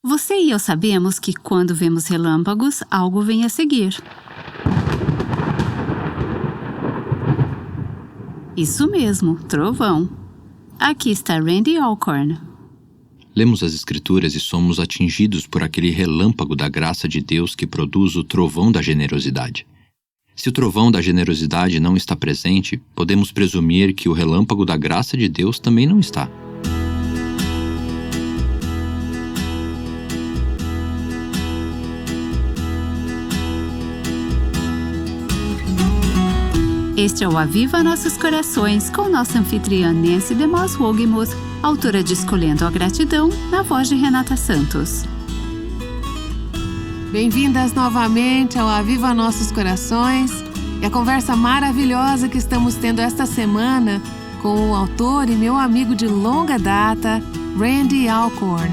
Você e eu sabemos que quando vemos relâmpagos, algo vem a seguir. Isso mesmo, trovão. Aqui está Randy Alcorn. Lemos as Escrituras e somos atingidos por aquele relâmpago da graça de Deus que produz o trovão da generosidade. Se o trovão da generosidade não está presente, podemos presumir que o relâmpago da graça de Deus também não está. Este é o Aviva Nossos Corações, com nossa anfitriã Nancy DeMoss Wogemuth, autora de Escolhendo a Gratidão, na voz de Renata Santos. Bem-vindas novamente ao Aviva Nossos Corações e a conversa maravilhosa que estamos tendo esta semana com o autor e meu amigo de longa data, Randy Alcorn.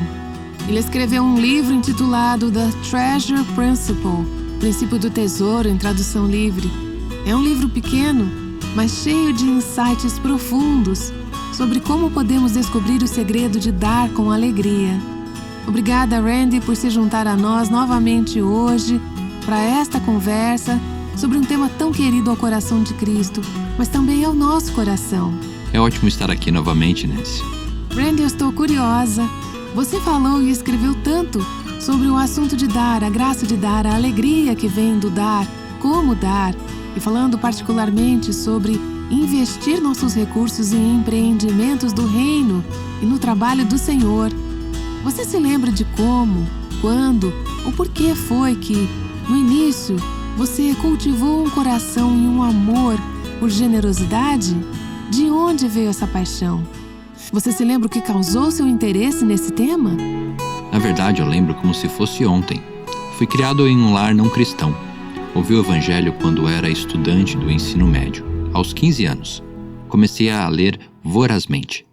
Ele escreveu um livro intitulado The Treasure Principle, Princípio do Tesouro em tradução livre. É um livro pequeno, mas cheio de insights profundos sobre como podemos descobrir o segredo de dar com alegria. Obrigada, Randy, por se juntar a nós novamente hoje para esta conversa sobre um tema tão querido ao coração de Cristo, mas também ao nosso coração. É ótimo estar aqui novamente, Nancy. Randy, eu estou curiosa. Você falou e escreveu tanto sobre o assunto de dar, a graça de dar, a alegria que vem do dar, como dar, e falando particularmente sobre investir nossos recursos em empreendimentos do reino e no trabalho do Senhor. Você se lembra de como, quando ou por que foi que, no início, você cultivou um coração e um amor por generosidade? De onde veio essa paixão? Você se lembra o que causou seu interesse nesse tema? Na verdade, eu lembro como se fosse ontem. Fui criado em um lar não cristão. Ouvi o Evangelho quando era estudante do ensino médio. Aos 15 anos, comecei a ler vorazmente.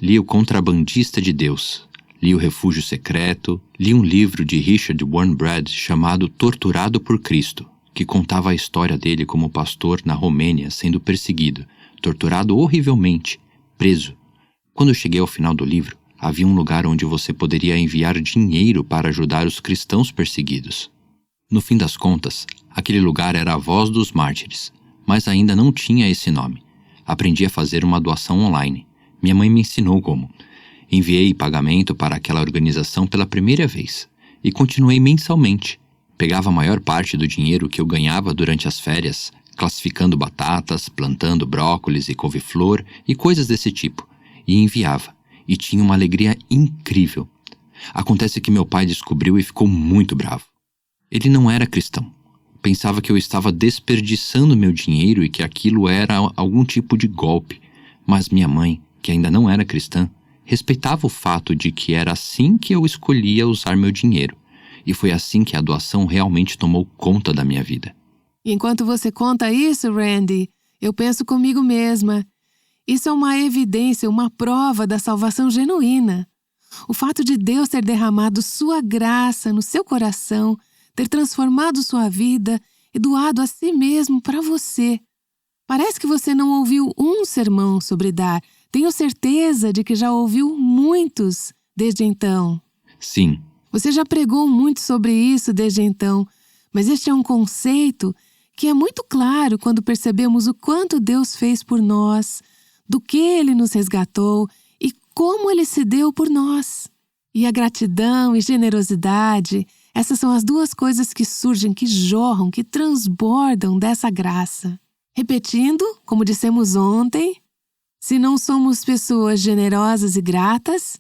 Li O Contrabandista de Deus, li O Refúgio Secreto, li um livro de Richard Wurmbrand chamado Torturado por Cristo, que contava a história dele como pastor na Romênia sendo perseguido, torturado horrivelmente, preso. Quando eu cheguei ao final do livro, havia um lugar onde você poderia enviar dinheiro para ajudar os cristãos perseguidos. No fim das contas, aquele lugar era a Voz dos Mártires, mas ainda não tinha esse nome. Aprendi a fazer uma doação online. Minha mãe me ensinou como. Enviei pagamento para aquela organização pela primeira vez e continuei mensalmente. Pegava a maior parte do dinheiro que eu ganhava durante as férias, classificando batatas, plantando brócolis e couve-flor e coisas desse tipo, e enviava. E tinha uma alegria incrível. Acontece que meu pai descobriu e ficou muito bravo. Ele não era cristão. Pensava que eu estava desperdiçando meu dinheiro e que aquilo era algum tipo de golpe. Mas minha mãe, que ainda não era cristã, respeitava o fato de que era assim que eu escolhia usar meu dinheiro. E foi assim que a doação realmente tomou conta da minha vida. E enquanto você conta isso, Randy, eu penso comigo mesma. Isso é uma evidência, uma prova da salvação genuína. O fato de Deus ter derramado sua graça no seu coração, ter transformado sua vida e doado a si mesmo para você. Parece que você não ouviu um sermão sobre dar. Tenho certeza de que já ouviu muitos desde então. Sim. Você já pregou muito sobre isso desde então, mas este é um conceito que é muito claro quando percebemos o quanto Deus fez por nós, do que Ele nos resgatou e como Ele se deu por nós. E a gratidão e generosidade, essas são as duas coisas que surgem, que jorram, que transbordam dessa graça. Repetindo, como dissemos ontem, se não somos pessoas generosas e gratas,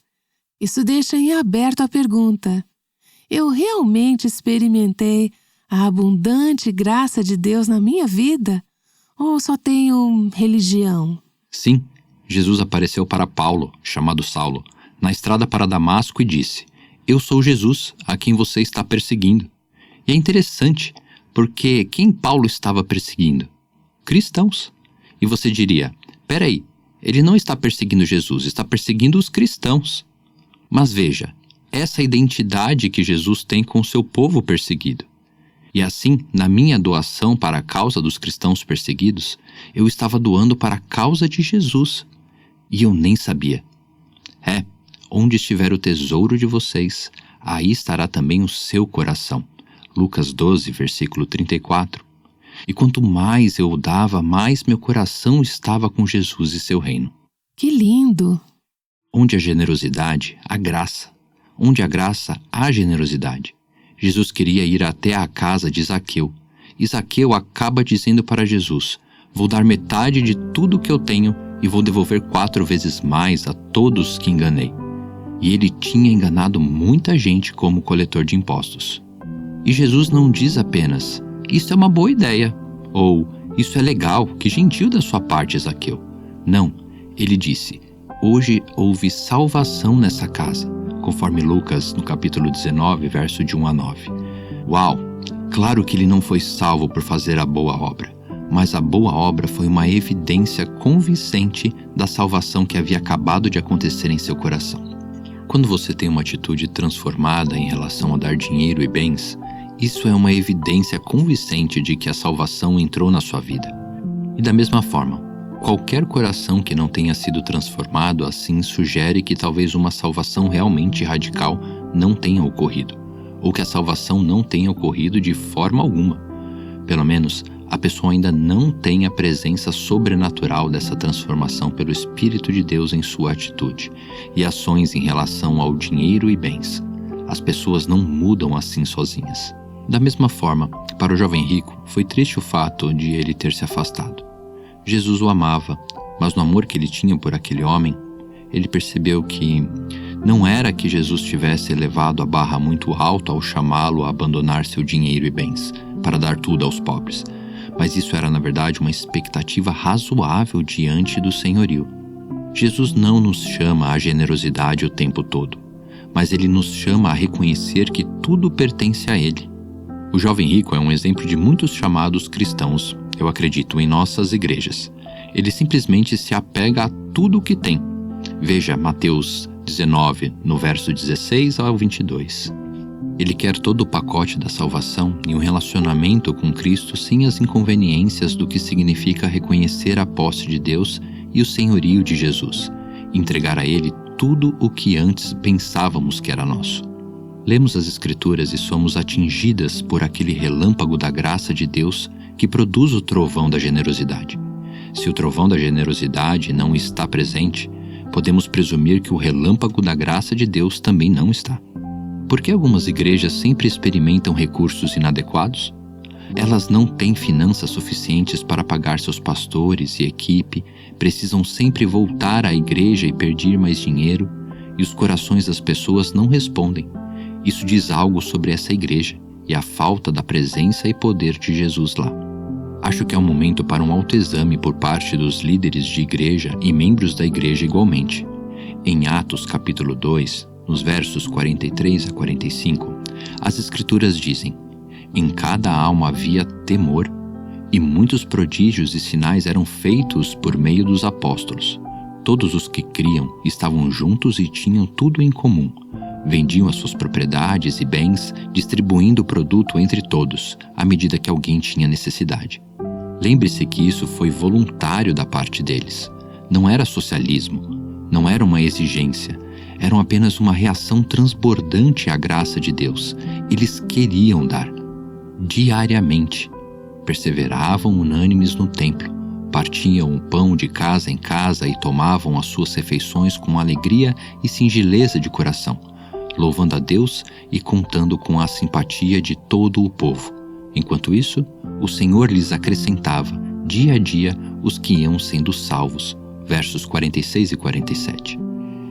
isso deixa em aberto a pergunta: eu realmente experimentei a abundante graça de Deus na minha vida? Ou só tenho religião? Sim, Jesus apareceu para Paulo, chamado Saulo, na estrada para Damasco e disse: eu sou Jesus, a quem você está perseguindo. E é interessante, porque quem Paulo estava perseguindo? Cristãos. E você diria: peraí, ele não está perseguindo Jesus, está perseguindo os cristãos. Mas veja, essa é a identidade que Jesus tem com o seu povo perseguido. E assim, na minha doação para a causa dos cristãos perseguidos, eu estava doando para a causa de Jesus. E eu nem sabia. Onde estiver o tesouro de vocês, aí estará também o seu coração. Lucas 12, versículo 34. E quanto mais eu dava, mais meu coração estava com Jesus e seu reino. Que lindo! Onde há generosidade, há graça. Onde há graça, há generosidade. Jesus queria ir até a casa de Zaqueu. E Zaqueu acaba dizendo para Jesus: vou dar metade de tudo que eu tenho e vou devolver 4 vezes mais a todos que enganei. E ele tinha enganado muita gente como coletor de impostos. E Jesus não diz apenas: isso é uma boa ideia, ou isso é legal, que gentil da sua parte, Zaqueu. Não, ele disse: hoje houve salvação nessa casa, conforme Lucas, no capítulo 19, verso de 1 a 9. Uau! Claro que ele não foi salvo por fazer a boa obra, mas a boa obra foi uma evidência convincente da salvação que havia acabado de acontecer em seu coração. Quando você tem uma atitude transformada em relação a dar dinheiro e bens, isso é uma evidência convincente de que a salvação entrou na sua vida. E da mesma forma, qualquer coração que não tenha sido transformado assim sugere que talvez uma salvação realmente radical não tenha ocorrido, ou que a salvação não tenha ocorrido de forma alguma. Pelo menos, a pessoa ainda não tem a presença sobrenatural dessa transformação pelo Espírito de Deus em sua atitude e ações em relação ao dinheiro e bens. As pessoas não mudam assim sozinhas. Da mesma forma, para o jovem rico, foi triste o fato de ele ter se afastado. Jesus o amava, mas no amor que ele tinha por aquele homem, ele percebeu que não era que Jesus tivesse elevado a barra muito alto ao chamá-lo a abandonar seu dinheiro e bens, para dar tudo aos pobres, mas isso era na verdade uma expectativa razoável diante do senhorio. Jesus não nos chama à generosidade o tempo todo, mas ele nos chama a reconhecer que tudo pertence a ele. O jovem rico é um exemplo de muitos chamados cristãos, eu acredito, em nossas igrejas. Ele simplesmente se apega a tudo o que tem. Veja Mateus 19, no verso 16 ao 22. Ele quer todo o pacote da salvação e um relacionamento com Cristo sem as inconveniências do que significa reconhecer a posse de Deus e o senhorio de Jesus, e entregar a Ele tudo o que antes pensávamos que era nosso. Lemos as Escrituras e somos atingidas por aquele relâmpago da graça de Deus que produz o trovão da generosidade. Se o trovão da generosidade não está presente, podemos presumir que o relâmpago da graça de Deus também não está. Por que algumas igrejas sempre experimentam recursos inadequados? Elas não têm finanças suficientes para pagar seus pastores e equipe, precisam sempre voltar à igreja e pedir mais dinheiro, e os corações das pessoas não respondem. Isso diz algo sobre essa igreja e a falta da presença e poder de Jesus lá. Acho que é um momento para um autoexame por parte dos líderes de igreja e membros da igreja igualmente. Em Atos capítulo 2, nos versos 43 a 45, as Escrituras dizem: em cada alma havia temor, e muitos prodígios e sinais eram feitos por meio dos apóstolos. Todos os que criam estavam juntos e tinham tudo em comum. Vendiam as suas propriedades e bens, distribuindo o produto entre todos, à medida que alguém tinha necessidade. Lembre-se que isso foi voluntário da parte deles. Não era socialismo, não era uma exigência, eram apenas uma reação transbordante à graça de Deus. Eles queriam dar. Diariamente. Perseveravam unânimes no templo, partiam o pão de casa em casa e tomavam as suas refeições com alegria e singeleza de coração, louvando a Deus e contando com a simpatia de todo o povo. Enquanto isso, o Senhor lhes acrescentava, dia a dia, os que iam sendo salvos. Versos 46 e 47.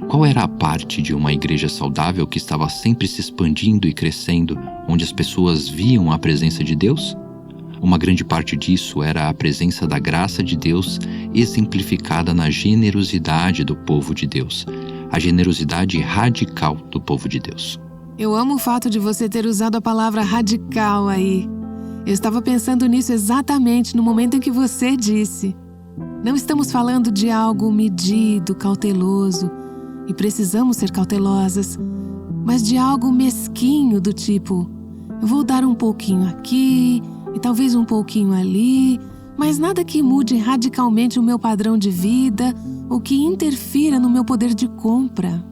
Qual era a parte de uma igreja saudável que estava sempre se expandindo e crescendo, onde as pessoas viam a presença de Deus? Uma grande parte disso era a presença da graça de Deus exemplificada na generosidade do povo de Deus, a generosidade radical do povo de Deus. Eu amo o fato de você ter usado a palavra radical aí. Eu estava pensando nisso exatamente no momento em que você disse. Não estamos falando de algo medido, cauteloso, e precisamos ser cautelosas, mas de algo mesquinho do tipo: eu vou dar um pouquinho aqui e talvez um pouquinho ali, mas nada que mude radicalmente o meu padrão de vida ou que interfira no meu poder de compra.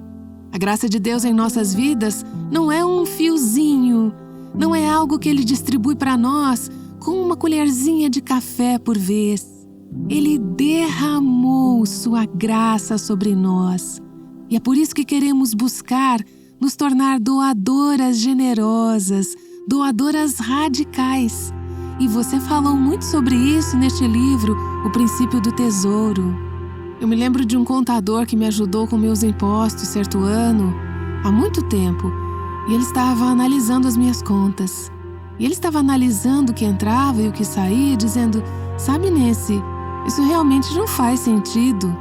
A graça de Deus em nossas vidas não é um fiozinho, não é algo que Ele distribui para nós com uma colherzinha de café por vez. Ele derramou sua graça sobre nós. E é por isso que queremos buscar nos tornar doadoras generosas, doadoras radicais. E você falou muito sobre isso neste livro, O Princípio do Tesouro. Eu me lembro de um contador que me ajudou com meus impostos certo ano, há muito tempo, e ele estava analisando as minhas contas. E ele estava analisando o que entrava e o que saía, dizendo: sabe, Nancy, isso realmente não faz sentido.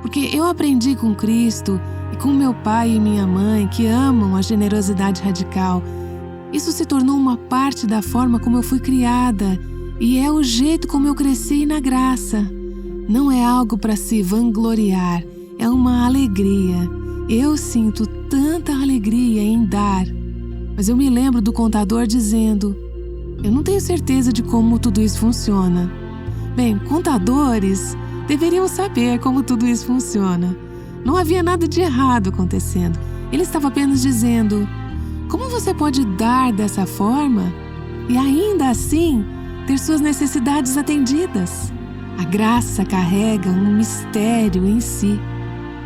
Porque eu aprendi com Cristo e com meu pai e minha mãe, que amam a generosidade radical. Isso se tornou uma parte da forma como eu fui criada e é o jeito como eu cresci na graça. Não é algo para se vangloriar, é uma alegria. Eu sinto tanta alegria em dar. Mas eu me lembro do contador dizendo: eu não tenho certeza de como tudo isso funciona. Bem, contadores deveriam saber como tudo isso funciona. Não havia nada de errado acontecendo. Ele estava apenas dizendo: como você pode dar dessa forma e ainda assim ter suas necessidades atendidas? A graça carrega um mistério em si.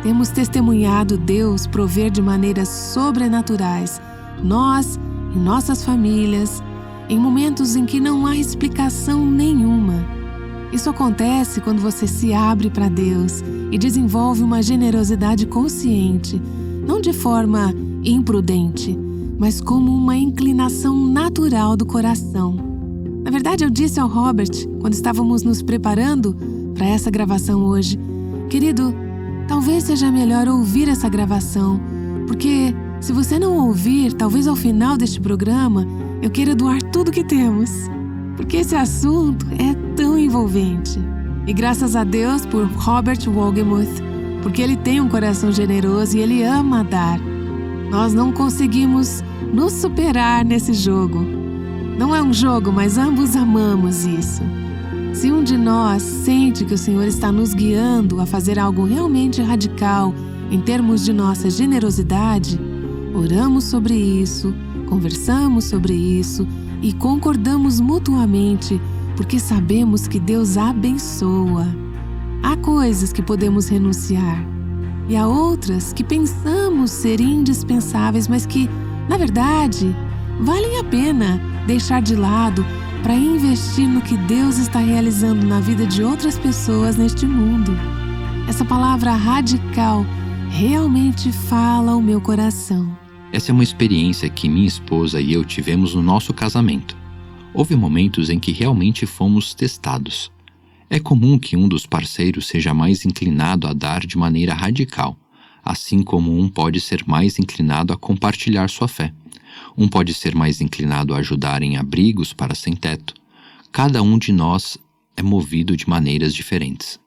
Temos testemunhado Deus prover de maneiras sobrenaturais, nós e nossas famílias, em momentos em que não há explicação nenhuma. Isso acontece quando você se abre para Deus e desenvolve uma generosidade consciente, não de forma imprudente, mas como uma inclinação natural do coração. Na verdade, eu disse ao Robert, quando estávamos nos preparando para essa gravação hoje: querido, talvez seja melhor ouvir essa gravação, porque se você não ouvir, talvez ao final deste programa, eu queira doar tudo que temos, porque esse assunto é tão envolvente. E graças a Deus por Robert Wogemuth, porque ele tem um coração generoso e ele ama dar. Nós não conseguimos nos superar nesse jogo. Não é um jogo, mas ambos amamos isso. Se um de nós sente que o Senhor está nos guiando a fazer algo realmente radical em termos de nossa generosidade, oramos sobre isso, conversamos sobre isso e concordamos mutuamente, porque sabemos que Deus abençoa. Há coisas que podemos renunciar e há outras que pensamos ser indispensáveis, mas que, na verdade, valem a pena deixar de lado para investir no que Deus está realizando na vida de outras pessoas neste mundo. Essa palavra radical realmente fala ao meu coração. Essa é uma experiência que minha esposa e eu tivemos no nosso casamento. Houve momentos em que realmente fomos testados. É comum que um dos parceiros seja mais inclinado a dar de maneira radical, assim como um pode ser mais inclinado a compartilhar sua fé. Um pode ser mais inclinado a ajudar em abrigos para sem-teto. Cada um de nós é movido de maneiras diferentes.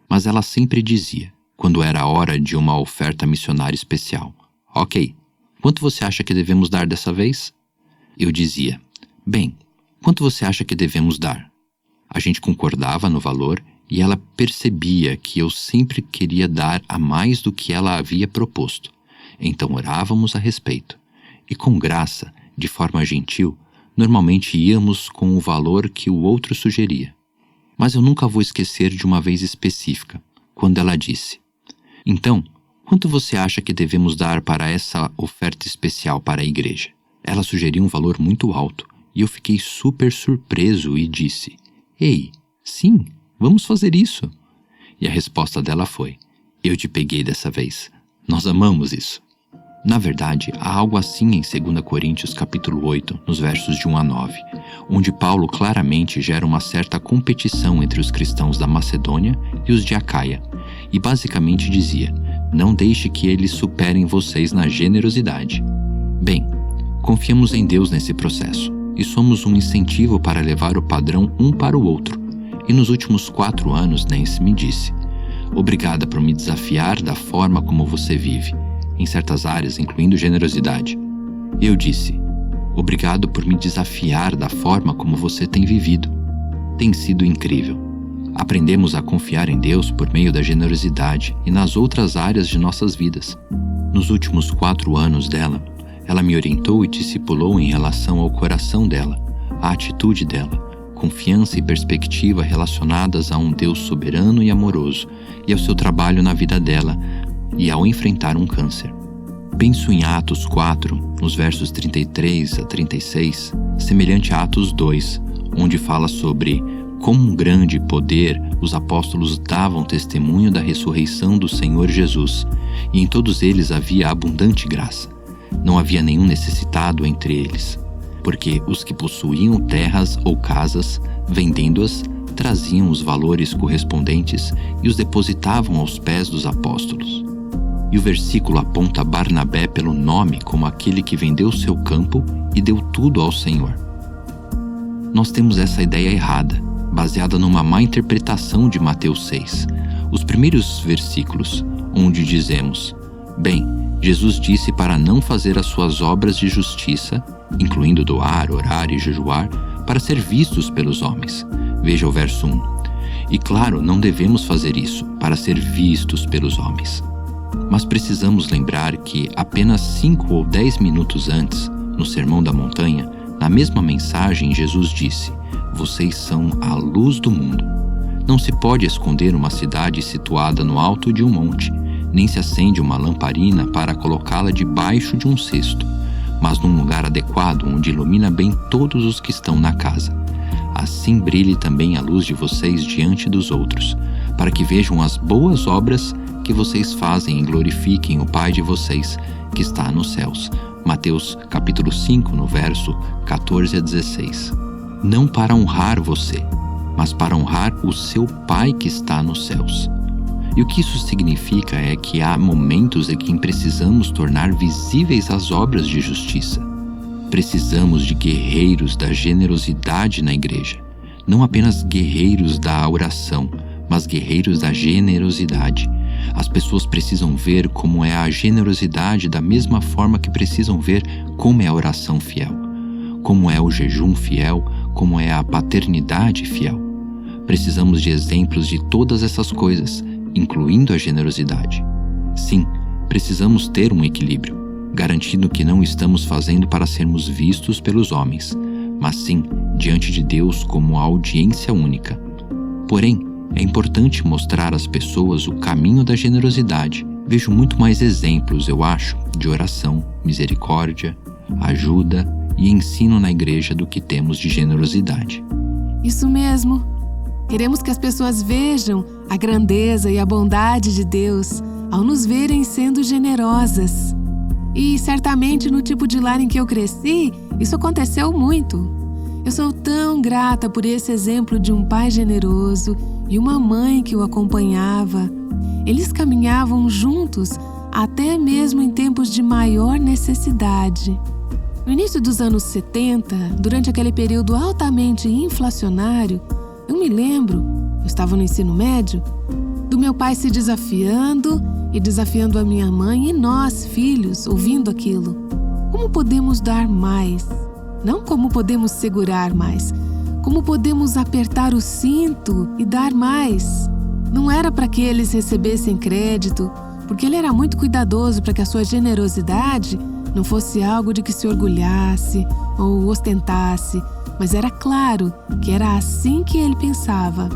Mas ela sempre dizia, quando era a hora de uma oferta missionária especial: ok, quanto você acha que devemos dar dessa vez? Eu dizia: bem, quanto você acha que devemos dar? A gente concordava no valor e ela percebia que eu sempre queria dar a mais do que ela havia proposto. Então orávamos a respeito. E com graça, de forma gentil, normalmente íamos com o valor que o outro sugeria. Mas eu nunca vou esquecer de uma vez específica, quando ela disse: então, quanto você acha que devemos dar para essa oferta especial para a igreja? Ela sugeriu um valor muito alto, e eu fiquei super surpreso e disse: ei, sim, vamos fazer isso. E a resposta dela foi: eu te peguei dessa vez. Nós amamos isso. Na verdade, há algo assim em 2 Coríntios capítulo 8, nos versos de 1 a 9, onde Paulo claramente gera uma certa competição entre os cristãos da Macedônia e os de Acaia, e basicamente dizia: não deixe que eles superem vocês na generosidade. Bem, confiamos em Deus nesse processo, e somos um incentivo para levar o padrão um para o outro. E nos últimos 4 anos, Nancy me disse: obrigada por me desafiar da forma como você vive, em certas áreas, incluindo generosidade. Eu disse: obrigado por me desafiar da forma como você tem vivido. Tem sido incrível. Aprendemos a confiar em Deus por meio da generosidade e nas outras áreas de nossas vidas. Nos últimos 4 anos dela, ela me orientou e discipulou em relação ao coração dela, à atitude dela, confiança e perspectiva relacionadas a um Deus soberano e amoroso e ao seu trabalho na vida dela e ao enfrentar um câncer. Penso em Atos 4, nos versos 33 a 36, semelhante a Atos 2, onde fala sobre com um grande poder os apóstolos davam testemunho da ressurreição do Senhor Jesus, e em todos eles havia abundante graça. Não havia nenhum necessitado entre eles, porque os que possuíam terras ou casas, vendendo-as, traziam os valores correspondentes e os depositavam aos pés dos apóstolos. E o versículo aponta Barnabé pelo nome como aquele que vendeu seu campo e deu tudo ao Senhor. Nós temos essa ideia errada, baseada numa má interpretação de Mateus 6, os primeiros versículos, onde dizemos: bem, Jesus disse para não fazer as suas obras de justiça, incluindo doar, orar e jejuar, para ser vistos pelos homens. Veja o verso 1. E claro, não devemos fazer isso para ser vistos pelos homens. Mas precisamos lembrar que apenas 5 ou 10 minutos antes, no Sermão da Montanha, na mesma mensagem, Jesus disse: vocês são a luz do mundo. Não se pode esconder uma cidade situada no alto de um monte, nem se acende uma lamparina para colocá-la debaixo de um cesto, mas num lugar adequado onde ilumina bem todos os que estão na casa. Assim brilhe também a luz de vocês diante dos outros, para que vejam as boas obras que vocês fazem e glorifiquem o Pai de vocês que está nos céus. Mateus capítulo 5, no verso 14 a 16. Não para honrar você, mas para honrar o seu Pai que está nos céus. E o que isso significa é que há momentos em que precisamos tornar visíveis as obras de justiça. Precisamos de guerreiros da generosidade na igreja. Não apenas guerreiros da oração, mas guerreiros da generosidade. As pessoas precisam ver como é a generosidade da mesma forma que precisam ver como é a oração fiel, como é o jejum fiel, como é a paternidade fiel. Precisamos de exemplos de todas essas coisas, incluindo a generosidade. Sim, precisamos ter um equilíbrio, garantindo que não estamos fazendo para sermos vistos pelos homens, mas sim diante de Deus como a audiência única. Porém, é importante mostrar às pessoas o caminho da generosidade. Vejo muito mais exemplos, eu acho, de oração, misericórdia, ajuda e ensino na igreja do que temos de generosidade. Isso mesmo. Queremos que as pessoas vejam a grandeza e a bondade de Deus ao nos verem sendo generosas. E certamente no tipo de lar em que eu cresci, isso aconteceu muito. Eu sou tão grata por esse exemplo de um pai generoso e uma mãe que o acompanhava. Eles caminhavam juntos até mesmo em tempos de maior necessidade. No início dos anos 70, durante aquele período altamente inflacionário, eu me lembro, eu estava no ensino médio, do meu pai se desafiando e desafiando a minha mãe e nós, filhos, ouvindo aquilo. Como podemos dar mais? Não como podemos segurar mais, como podemos apertar o cinto e dar mais. Não era para que eles recebessem crédito, porque ele era muito cuidadoso para que a sua generosidade não fosse algo de que se orgulhasse ou ostentasse, mas era claro que era assim que ele pensava.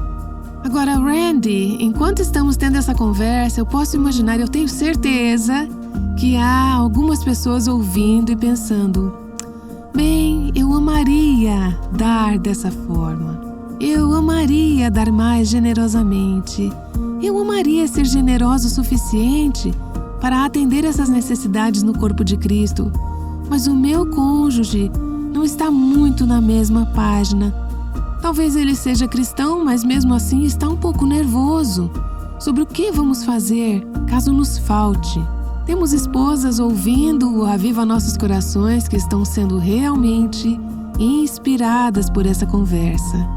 Agora, Randy, enquanto estamos tendo essa conversa, eu posso imaginar, eu tenho certeza que há algumas pessoas ouvindo e pensando: bem, eu amaria dar dessa forma. Eu amaria dar mais generosamente. Eu amaria ser generoso o suficiente para atender essas necessidades no corpo de Cristo. Mas o meu cônjuge não está muito na mesma página. Talvez ele seja cristão, mas mesmo assim está um pouco nervoso sobre o que vamos fazer caso nos falte. Temos esposas ouvindo o Aviva Nossos Corações que estão sendo realmente inspiradas por essa conversa.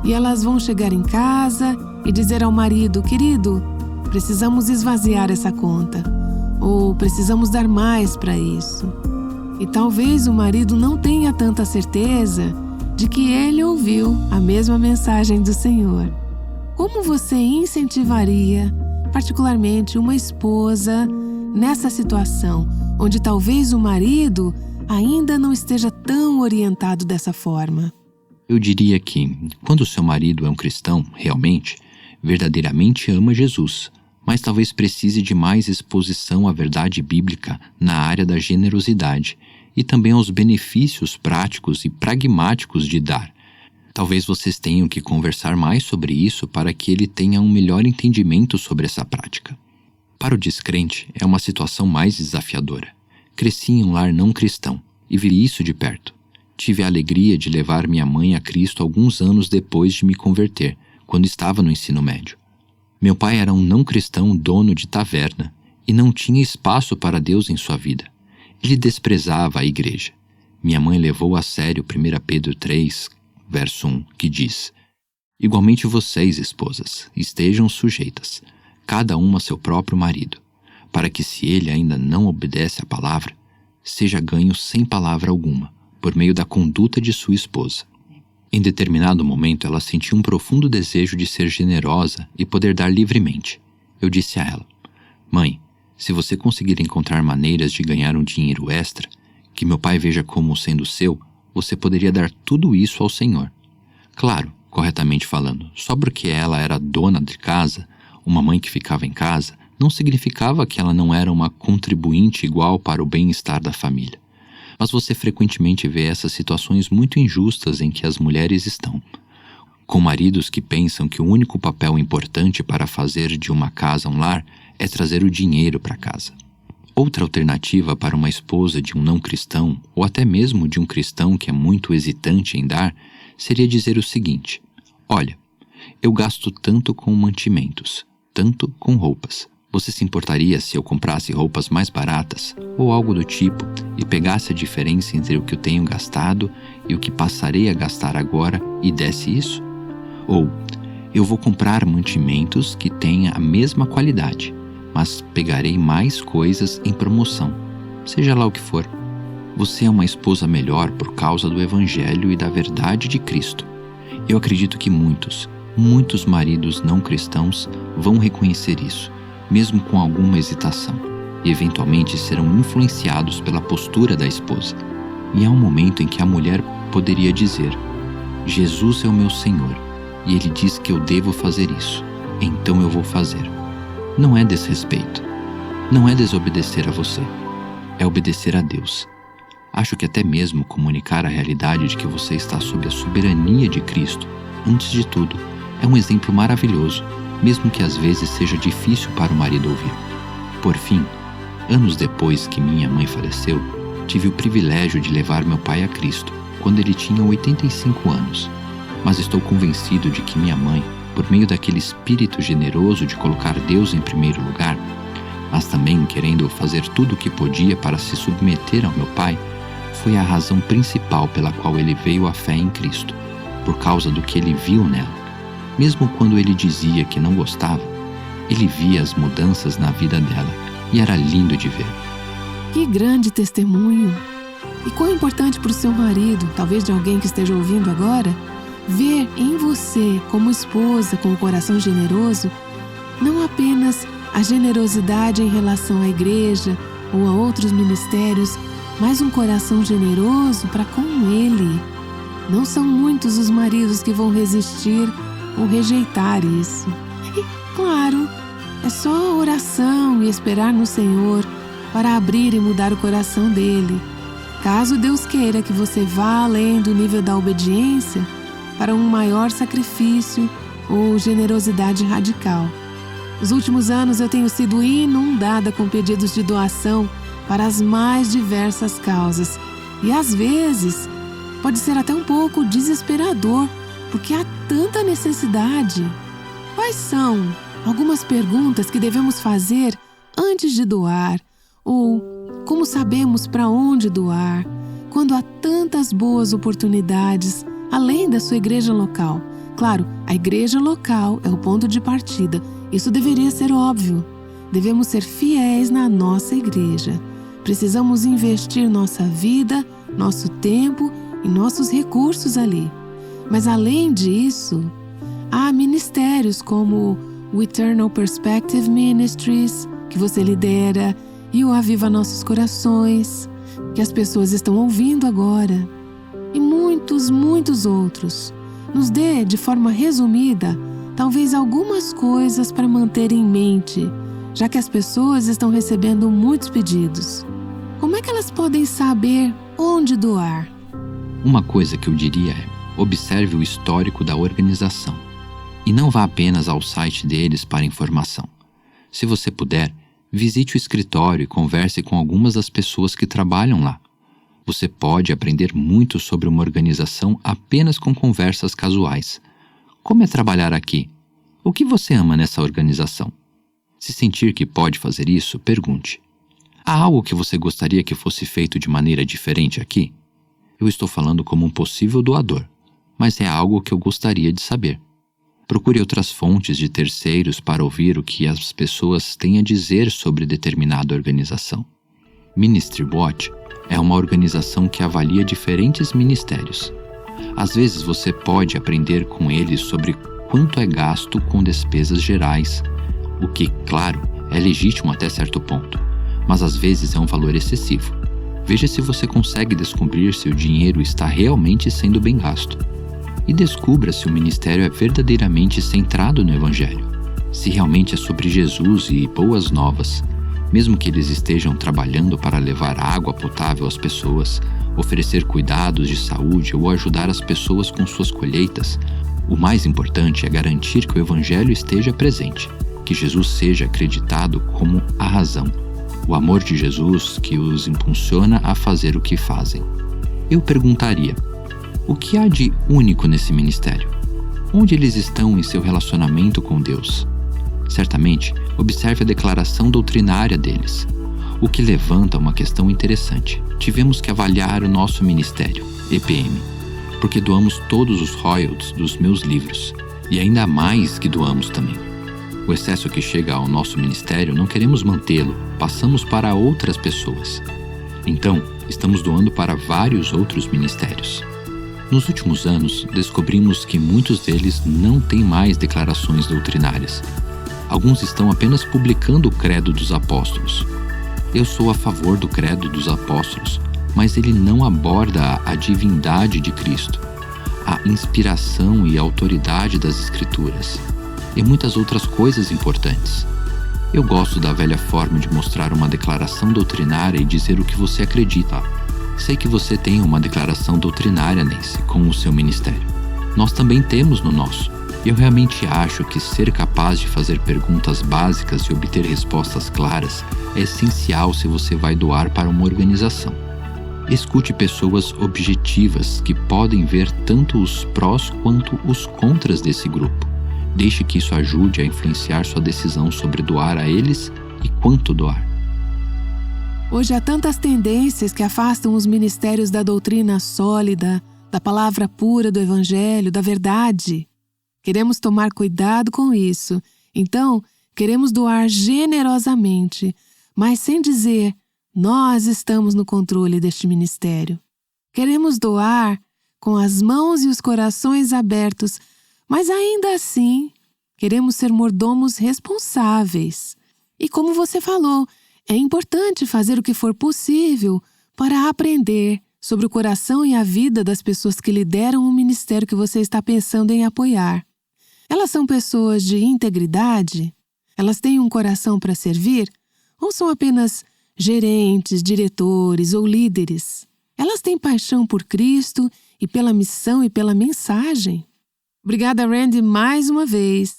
E elas vão chegar em casa e dizer ao marido: querido, precisamos esvaziar essa conta, ou precisamos dar mais para isso. E talvez o marido não tenha tanta certeza de que ele ouviu a mesma mensagem do Senhor. Como você incentivaria, particularmente uma esposa, nessa situação, onde talvez o marido ainda não esteja tão orientado dessa forma? Eu diria que, quando o seu marido é um cristão, realmente, verdadeiramente ama Jesus, mas talvez precise de mais exposição à verdade bíblica na área da generosidade e também aos benefícios práticos e pragmáticos de dar. Talvez vocês tenham que conversar mais sobre isso para que ele tenha um melhor entendimento sobre essa prática. Para o descrente, é uma situação mais desafiadora. Cresci em um lar não cristão e vi isso de perto. Tive a alegria de levar minha mãe a Cristo alguns anos depois de me converter, quando estava no ensino médio. Meu pai era um não cristão dono de taverna e não tinha espaço para Deus em sua vida. Ele desprezava a igreja. Minha mãe levou a sério 1 Pedro 3, verso 1, que diz: "Igualmente vocês, esposas, estejam sujeitas, cada uma a seu próprio marido, para que, se ele ainda não obedece à palavra, seja ganho sem palavra alguma, por meio da conduta de sua esposa." Em determinado momento, ela sentiu um profundo desejo de ser generosa e poder dar livremente. Eu disse a ela: "Mãe, se você conseguir encontrar maneiras de ganhar um dinheiro extra, que meu pai veja como sendo seu, você poderia dar tudo isso ao Senhor." Claro, corretamente falando, só porque ela era dona de casa, uma mãe que ficava em casa, não significava que ela não era uma contribuinte igual para o bem-estar da família. Mas você frequentemente vê essas situações muito injustas em que as mulheres estão, com maridos que pensam que o único papel importante para fazer de uma casa um lar é trazer o dinheiro para casa. Outra alternativa para uma esposa de um não cristão, ou até mesmo de um cristão que é muito hesitante em dar, seria dizer o seguinte: "Olha, eu gasto tanto com mantimentos, tanto com roupas. Você se importaria se eu comprasse roupas mais baratas, ou algo do tipo, e pegasse a diferença entre o que eu tenho gastado e o que passarei a gastar agora e desse isso? Ou, eu vou comprar mantimentos que tenha a mesma qualidade, mas pegarei mais coisas em promoção, seja lá o que for. Você é uma esposa melhor por causa do Evangelho e da verdade de Cristo." Eu acredito que muitos maridos não cristãos vão reconhecer isso, mesmo com alguma hesitação, e eventualmente serão influenciados pela postura da esposa. E há um momento em que a mulher poderia dizer: "Jesus é o meu Senhor, e Ele diz que eu devo fazer isso, então eu vou fazer." Não é desrespeito, não é desobedecer a você, é obedecer a Deus. Acho que até mesmo comunicar a realidade de que você está sob a soberania de Cristo, antes de tudo, é um exemplo maravilhoso, mesmo que às vezes seja difícil para o marido ouvir. Por fim, anos depois que minha mãe faleceu, tive o privilégio de levar meu pai a Cristo, quando ele tinha 85 anos. Mas estou convencido de que minha mãe, por meio daquele espírito generoso de colocar Deus em primeiro lugar, mas também querendo fazer tudo o que podia para se submeter ao meu pai, foi a razão principal pela qual ele veio à fé em Cristo, por causa do que ele viu nela. Mesmo quando ele dizia que não gostava, ele via as mudanças na vida dela e era lindo de ver. Que grande testemunho! E quão importante para o seu marido, talvez de alguém que esteja ouvindo agora, ver em você, como esposa com o coração generoso, não apenas a generosidade em relação à igreja ou a outros ministérios, mas um coração generoso para com ele. Não são muitos os maridos que vão resistir ou rejeitar isso. E, claro, é só oração e esperar no Senhor para abrir e mudar o coração dele. Caso Deus queira que você vá além do nível da obediência para um maior sacrifício ou generosidade radical. Nos últimos anos eu tenho sido inundada com pedidos de doação para as mais diversas causas. E às vezes pode ser até um pouco desesperador, porque há tanta necessidade. Quais são algumas perguntas que devemos fazer antes de doar? Ou como sabemos para onde doar, quando há tantas boas oportunidades, além da sua igreja local? Claro, a igreja local é o ponto de partida. Isso deveria ser óbvio. Devemos ser fiéis na nossa igreja. Precisamos investir nossa vida, nosso tempo e nossos recursos ali. Mas além disso, há ministérios como o Eternal Perspective Ministries, que você lidera, e o Aviva Nossos Corações, que as pessoas estão ouvindo agora, e muitos, muitos outros. Nos dê, de forma resumida, talvez algumas coisas para manter em mente, já que as pessoas estão recebendo muitos pedidos. Como é que elas podem saber onde doar? Uma coisa que eu diria é: observe o histórico da organização e não vá apenas ao site deles para informação. Se você puder, visite o escritório e converse com algumas das pessoas que trabalham lá. Você pode aprender muito sobre uma organização apenas com conversas casuais. Como é trabalhar aqui? O que você ama nessa organização? Se sentir que pode fazer isso, pergunte: há algo que você gostaria que fosse feito de maneira diferente aqui? Eu estou falando como um possível doador, mas é algo que eu gostaria de saber. Procure outras fontes de terceiros para ouvir o que as pessoas têm a dizer sobre determinada organização. Ministry Watch é uma organização que avalia diferentes ministérios. Às vezes você pode aprender com eles sobre quanto é gasto com despesas gerais, o que, claro, é legítimo até certo ponto, mas às vezes é um valor excessivo. Veja se você consegue descobrir se o dinheiro está realmente sendo bem gasto. E descubra se o ministério é verdadeiramente centrado no Evangelho, se realmente é sobre Jesus e boas novas, mesmo que eles estejam trabalhando para levar água potável às pessoas, oferecer cuidados de saúde ou ajudar as pessoas com suas colheitas. O mais importante é garantir que o Evangelho esteja presente, que Jesus seja acreditado como a razão, o amor de Jesus que os impulsiona a fazer o que fazem. Eu perguntaria: o que há de único nesse ministério? Onde eles estão em seu relacionamento com Deus? Certamente, observe a declaração doutrinária deles, o que levanta uma questão interessante. Tivemos que avaliar o nosso ministério, EPM, porque doamos todos os royalties dos meus livros, e ainda mais que doamos também. O excesso que chega ao nosso ministério não queremos mantê-lo, passamos para outras pessoas. Então, estamos doando para vários outros ministérios. Nos últimos anos, descobrimos que muitos deles não têm mais declarações doutrinárias. Alguns estão apenas publicando o credo dos apóstolos. Eu sou a favor do credo dos apóstolos, mas ele não aborda a divindade de Cristo, a inspiração e a autoridade das Escrituras, e muitas outras coisas importantes. Eu gosto da velha forma de mostrar uma declaração doutrinária e dizer o que você acredita. Sei que você tem uma declaração doutrinária, Nancy, com o seu ministério. Nós também temos no nosso. Eu realmente acho que ser capaz de fazer perguntas básicas e obter respostas claras é essencial se você vai doar para uma organização. Escute pessoas objetivas que podem ver tanto os prós quanto os contras desse grupo. Deixe que isso ajude a influenciar sua decisão sobre doar a eles e quanto doar. Hoje há tantas tendências que afastam os ministérios da doutrina sólida, da palavra pura do Evangelho, da verdade. Queremos tomar cuidado com isso, então queremos doar generosamente, mas sem dizer: nós estamos no controle deste ministério. Queremos doar com as mãos e os corações abertos, mas ainda assim queremos ser mordomos responsáveis. E como você falou, é importante fazer o que for possível para aprender sobre o coração e a vida das pessoas que lideram o ministério que você está pensando em apoiar. Elas são pessoas de integridade? Elas têm um coração para servir? Ou são apenas gerentes, diretores ou líderes? Elas têm paixão por Cristo e pela missão e pela mensagem? Obrigada, Randy, mais uma vez.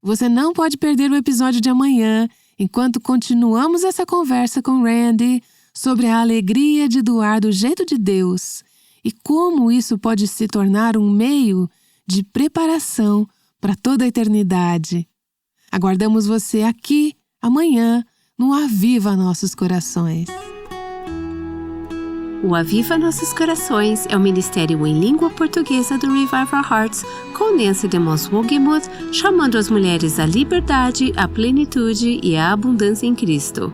Você não pode perder o episódio de amanhã, enquanto continuamos essa conversa com Randy sobre a alegria de doar do jeito de Deus e como isso pode se tornar um meio de preparação para toda a eternidade. Aguardamos você aqui amanhã no Aviva Nossos Corações. O Aviva Nossos Corações é o ministério em língua portuguesa do Revive Our Hearts, com Nancy DeMoss Wogemuth, chamando as mulheres à liberdade, à plenitude e à abundância em Cristo.